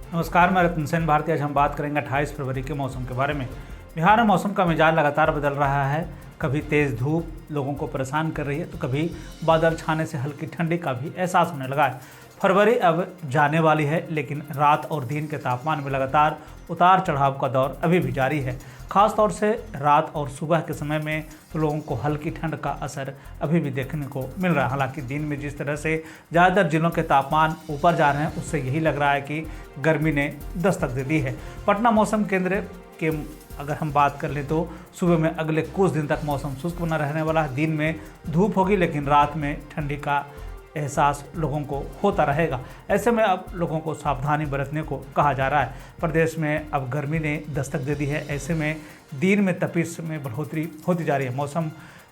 नमस्कार, मैं रत्न सेन भारती। आज हम बात करेंगे 28 फरवरी के मौसम के बारे में। बिहार में मौसम का मिजाज लगातार बदल रहा है। कभी तेज़ धूप लोगों को परेशान कर रही है तो कभी बादल छाने से हल्की ठंडी का भी एहसास होने लगा है। फरवरी अब जाने वाली है, लेकिन रात और दिन के तापमान में लगातार उतार चढ़ाव का दौर अभी भी जारी है। खास तौर से रात और सुबह के समय में तो लोगों को हल्की ठंड का असर अभी भी देखने को मिल रहा है। हालांकि दिन में जिस तरह से ज़्यादातर जिलों के तापमान ऊपर जा रहे हैं, उससे यही लग रहा है कि गर्मी ने दस्तक दे दी है। पटना मौसम केंद्र के अगर हम बात कर लें तो सुबह में अगले कुछ दिन तक मौसम शुष्क बना रहने वाला है। दिन में धूप होगी, लेकिन रात में ठंडी का एहसास लोगों को होता रहेगा। ऐसे में अब लोगों को सावधानी बरतने को कहा जा रहा है। प्रदेश में अब गर्मी ने दस्तक दे दी है। ऐसे में दिन में तपिश में बढ़ोतरी होती जा रही है। मौसम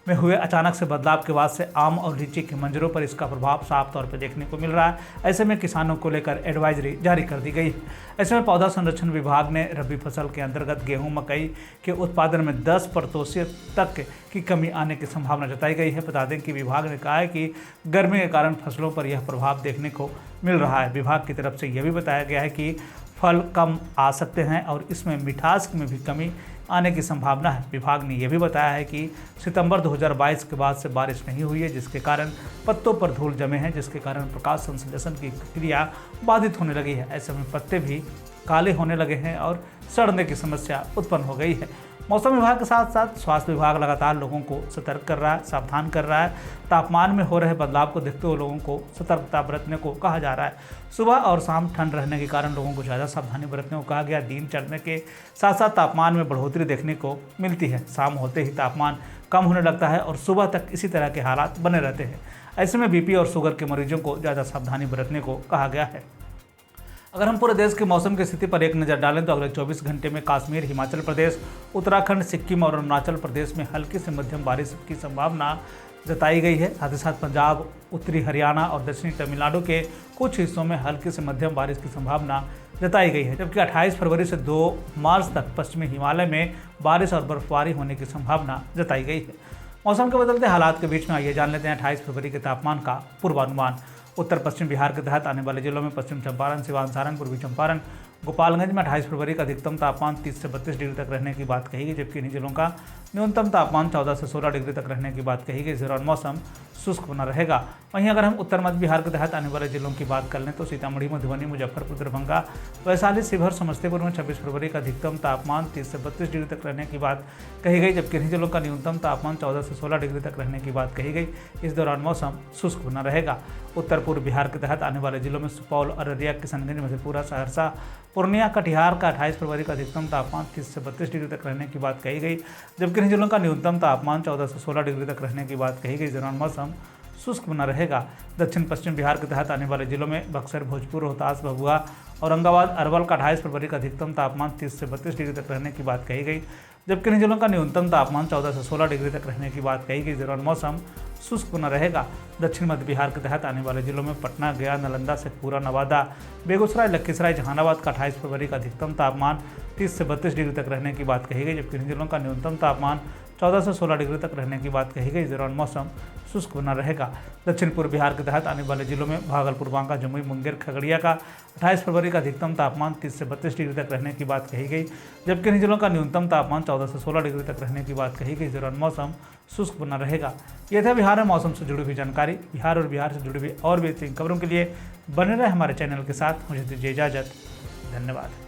में हुए अचानक से बदलाव के बाद से आम और लीची के मंजरों पर इसका प्रभाव साफ तौर पर देखने को मिल रहा है। ऐसे में किसानों को लेकर एडवाइजरी जारी कर दी गई है। ऐसे में पौधा संरक्षण विभाग ने रबी फसल के अंतर्गत गेहूं मकई के उत्पादन में 10% तक की कमी आने की संभावना जताई गई है। बता दें कि विभाग ने कहा है कि गर्मी के कारण फसलों पर यह प्रभाव देखने को मिल रहा है। विभाग की तरफ से यह भी बताया गया है कि फल कम आ सकते हैं और इसमें मिठास में भी कमी आने की संभावना है। विभाग ने यह भी बताया है कि सितंबर 2022 के बाद से बारिश नहीं हुई है, जिसके कारण पत्तों पर धूल जमे हैं, जिसके कारण प्रकाश संश्लेषण की क्रिया बाधित होने लगी है। ऐसे में पत्ते भी काले होने लगे हैं और सड़ने की समस्या उत्पन्न हो गई है। मौसम विभाग के साथ साथ स्वास्थ्य विभाग लगातार लोगों को सतर्क कर रहा है, सावधान कर रहा है। तापमान में हो रहे बदलाव को देखते हुए लोगों को सतर्कता बरतने को कहा जा रहा है। सुबह और शाम ठंड रहने के कारण लोगों को ज़्यादा सावधानी बरतने को कहा गया। दिन चढ़ने के साथ साथ तापमान में बढ़ोतरी देखने को मिलती है। शाम होते ही तापमान कम होने लगता है और सुबह तक इसी तरह के हालात बने रहते हैं। ऐसे में बीपी और शुगर के मरीजों को ज़्यादा सावधानी बरतने को कहा गया है। अगर हम पूरे देश के मौसम की स्थिति पर एक नज़र डालें तो अगले 24 घंटे में कश्मीर, हिमाचल प्रदेश, उत्तराखंड, सिक्किम और अरुणाचल प्रदेश में हल्की से मध्यम बारिश की संभावना जताई गई है। साथ ही साथ पंजाब, उत्तरी हरियाणा और दक्षिणी तमिलनाडु के कुछ हिस्सों में हल्की से मध्यम बारिश की संभावना जताई गई है। जबकि 28 फरवरी से 2 मार्च तक पश्चिमी हिमालय में बारिश और बर्फबारी होने की संभावना जताई गई है। मौसम के बदलते हालात के बीच में आइए जान लेते हैं 28 फरवरी के तापमान का पूर्वानुमान। उत्तर पश्चिम बिहार के तहत आने वाले जिलों में पश्चिम चंपारण, सिवान, सारण, पूर्वी चंपारण, गोपालगंज में 28 फरवरी का अधिकतम तापमान 30 से 32 डिग्री तक रहने की बात कही गई, जबकि इन जिलों का न्यूनतम तापमान 14 से 16 डिग्री तक रहने की बात कही गई। इस दौरान मौसम शुष्क बना रहेगा। वहीं अगर हम उत्तर मध्य बिहार के तहत आने वाले जिलों की बात कर लें तो सीतामढ़ी, मधुबनी, मुजफ्फरपुर, दरभंगा, वैशाली, शिवहर, समस्तीपुर में 26 फरवरी का अधिकतम तापमान 30 से 32 डिग्री तक रहने की बात कही गई, जबकि इन जिलों का न्यूनतम तापमान 14 से 16 डिग्री तक रहने की बात कही गई। इस दौरान मौसम शुष्क बना रहेगा। उत्तर पूर्व बिहार के तहत आने वाले जिलों में सुपौल, अररिया, किशनगंज, मधेपुरा, सहरसा, पूर्णिया, कटिहार का 28 फरवरी का अधिकतम तापमान 30 से 32 डिग्री तक रहने की बात कही गई, जबकि इन जिलों का न्यूनतम तापमान 14 से 16 डिग्री तक रहने की बात कही गई। इस दौरान मौसम शुष्क बना रहेगा। दक्षिण पश्चिम बिहार के तहत आने वाले जिलों में बक्सर, भोजपुर, रोहतास, भभुआ, औरंगाबाद, अरवल का 28 फरवरी का अधिकतम तापमान 30 से 32 डिग्री तक रहने की बात कही गई, जबकि इन जिलों का न्यूनतम तापमान 14 से 16 डिग्री तक रहने की बात कही गई। इस दौरान मौसम शुष्क बना रहेगा। दक्षिण मध्य बिहार के तहत आने वाले जिलों में पटना, गया, नालंदा, शेखपुरा, नवादा, बेगूसराय, लखीसराय, जहानाबाद का 28 फरवरी का अधिकतम तापमान 30 से 32 डिग्री तक रहने की बात कही गई, जबकि इन जिलों का न्यूनतम तापमान 14 से 16 डिग्री तक रहने की बात कही गई। इस दौरान मौसम शुष्क बना रहेगा। दक्षिण पूर्व बिहार के तहत आने वाले जिलों में भागलपुर, बांका, जमुई, मुंगेर, खगड़िया का 28 फरवरी का अधिकतम तापमान 30 से 32 डिग्री तक रहने की बात कही गई, जबकि इन जिलों का न्यूनतम तापमान 14 से 16 डिग्री तक रहने की बात कही गई। इस दौरान मौसम शुष्क बना रहेगा। यह था बिहार में मौसम से जुड़ी हुई जानकारी। बिहार और बिहार से जुड़ी हुई और भी खबरों के लिए बने रहे हमारे चैनल के साथ। मुझे दीजिए इजाजत। धन्यवाद।